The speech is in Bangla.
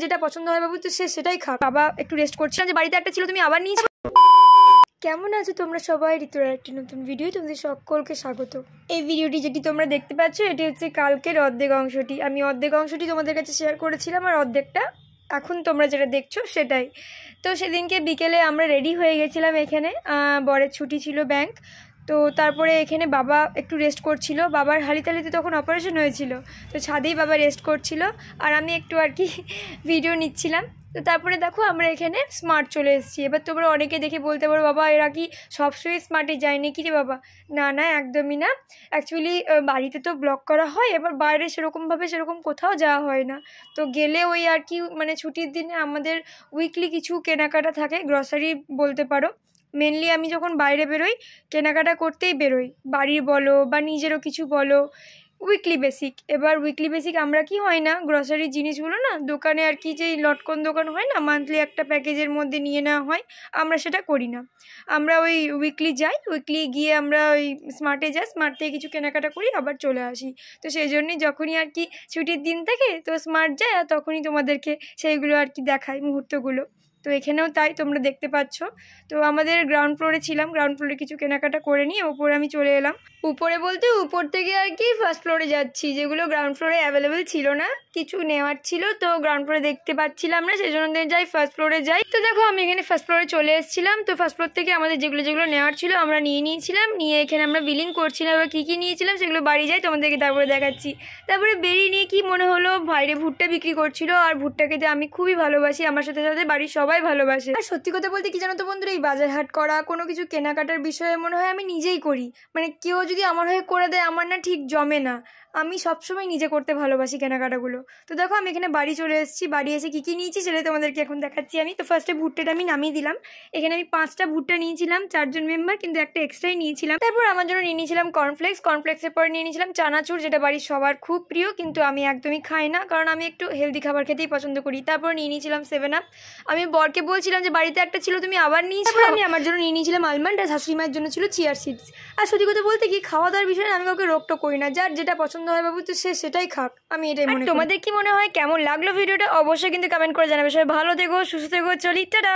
যেটা পছন্দ হয় বাবু তো সে সেটাই খাক। বাবা একটু রেস্ট করছিলাম যে বাড়িতে একটা ছিল তুমি আবার নিয়েছো। কেমন আছো তোমরা সবাই? ঋতুর একটি নতুন ভিডিও তোমাদের সকলকে স্বাগত। এই ভিডিওটি যেটি তোমরা দেখতে পাচ্ছ এটি হচ্ছে কালকের অর্ধেক অংশটি। আমি অর্ধেক অংশটি তোমাদের কাছে শেয়ার করেছিলাম আর অর্ধেকটা এখন তোমরা যেটা দেখছো সেটাই। তো সেদিনকে বিকেলে আমরা রেডি হয়ে গেছিলাম, এখানে বরের ছুটি ছিল ব্যাংক। তো তারপরে এখানে বাবা একটু রেস্ট করছিল, বাবার হালিতালিতে তখন অপারেশন হয়েছিল, তো ছাদেই বাবা রেস্ট করছিল আর আমি একটু আর কি ভিডিও নিচ্ছিলাম। তো তারপরে দেখো আমরা এখানে স্মার্ট চলে এসেছি। এবার তোমরা অনেকে দেখে বলতে পারো বাবা এরা কি সবসময় স্মার্টে যায় নাকি রে বাবা? না না, একদমই না। অ্যাকচুয়ালি বাড়িতে তো ব্লগ করা হয়, এবার বাইরে সেরকম কোথাও যাওয়া হয় না। তো গেলে ওই আর কি মানে ছুটির দিনে আমাদের উইকলি কিছু কেনাকাটা থাকে, গ্রসারি বলতে পারো। মেনলি আমি যখন বাইরে বেরোই কেনাকাটা করতেই বেরোই, বাড়ির বলো বা নিজেরও কিছু বলো, উইকলি বেসিক। এবার উইকলি বেসিক আমরা কি হয় না গ্রসারির জিনিসগুলো না দোকানে আর কি যেই লটকন দোকান হয় না, মান্থলি একটা প্যাকেজের মধ্যে নিয়ে নেওয়া হয়, আমরা সেটা করি না। আমরা ওই উইকলি যাই, উইকলি গিয়ে আমরা ওই স্মার্টে যাই, স্মার্ট থেকে কিছু কেনাকাটা করি আবার চলে আসি। তো সেই জন্যই যখনই আর কি ছুটির দিন থাকে তো স্মার্ট যাই আর তখনই তোমাদেরকে সেইগুলো আর কি দেখাই মুহূর্তগুলো। তো এখানেও তাই তোমরা দেখতে পাচ্ছ। তো আমাদের গ্রাউন্ড ফ্লোরে ছিলাম, গ্রাউন্ড ফ্লোরে কিছু কেনাকাটা করে নিয়ে ওপরে আমি চলে এলাম। উপরে বলতে উপর থেকে আর কি ফার্স্ট ফ্লোরে যাচ্ছি, যেগুলো গ্রাউন্ড ফ্লোরে অ্যাভেলেবেল ছিল না, কিছু নেওয়ার ছিল তো গ্রাউন্ড ফ্লোরে দেখতে পাচ্ছিলাম না, সেই জন্য যাই ফার্স্ট ফ্লোরে যাই। তো দেখো আমি এখানে ফার্স্ট ফ্লোরে চলে এসেছিলাম। তো ফার্স্ট ফ্লোর থেকে আমাদের যেগুলো নেওয়ার ছিল আমরা নিয়ে নিয়েছিলাম, নিয়ে এখানে আমরা বিলিং করছিলাম। এবার কী কী নিয়েছিলাম সেগুলো বাড়ি যাই তোমাদেরকে তারপরে দেখাচ্ছি। তারপরে বেরিয়ে নিয়ে কি মনে হলো বাইরে ভুট্টা বিক্রি করছিল, আর ভুট্টা খেতে আমি খুবই ভালোবাসি, আমার সাথে সাথে বাড়ির সবাই ভালোবাসে। আর সত্যি কথা বলতে কি জানো তো বন্ধুরা, এই বাজার হাট করা কোনো কিছু কেনাকাটার বিষয়ে মনে হয় আমি নিজেই করি, মানে কেউ যদি আমার হয়ে করে দেয় আমার না ঠিক জমে না। আমি সবসময় নিজে করতে ভালোবাসি কেনাকাটাগুলো। তো দেখো আমি এখানে বাড়ি চলে এসেছি, বাড়ি এসে কী কী নিয়েছি সেটা তোমাদেরকে এখন দেখাচ্ছি আমি। তো ফার্স্টে ভুট্টাটা আমি নামিয়ে দিলাম। এখানে আমি 5টা ভুট্টা নিয়েছিলাম, 4জন মেম্বার, কিন্তু একটা এক্সট্রাই নিয়েছিলাম। তারপর আমার জন্য নিয়ে নিয়েছিলাম কর্নফ্লেক্সের পরে নিয়ে নিয়েছিলাম চানাচুর, যেটা বাড়ির সবার খুব প্রিয় কিন্তু আমি একদমই খাই না, কারণ আমি একটু হেলদি খাবার খেতেই পছন্দ করি। তারপর নিয়ে নিয়েছিলাম 7 আপ। আমি বরকে বলছিলাম যে বাড়িতে একটা ছিল তুমি আবার নিয়েছো। আমি আমার জন্য নিয়ে নিয়েছিলাম আলমন্ড, আর শাশুড়ি মায়ের জন্য ছিল চিয়ার সিডস। আর সত্যি কথা বলতে কি খাওয়া দাওয়ার বিষয়ে আমি কাউকে রোকটো করি না, যার যেটা পছন্দ হয় বাবু তো সে সেটাই খাক, আমি এটাই মনে করি। তোমাদের কি মনে হয়, কেমন লাগলো ভিডিওটা অবশ্যই কিন্তু কমেন্ট করে জানাবে। সবাই ভালো থেকো, সুস্থ থেকো, চলি টাটা।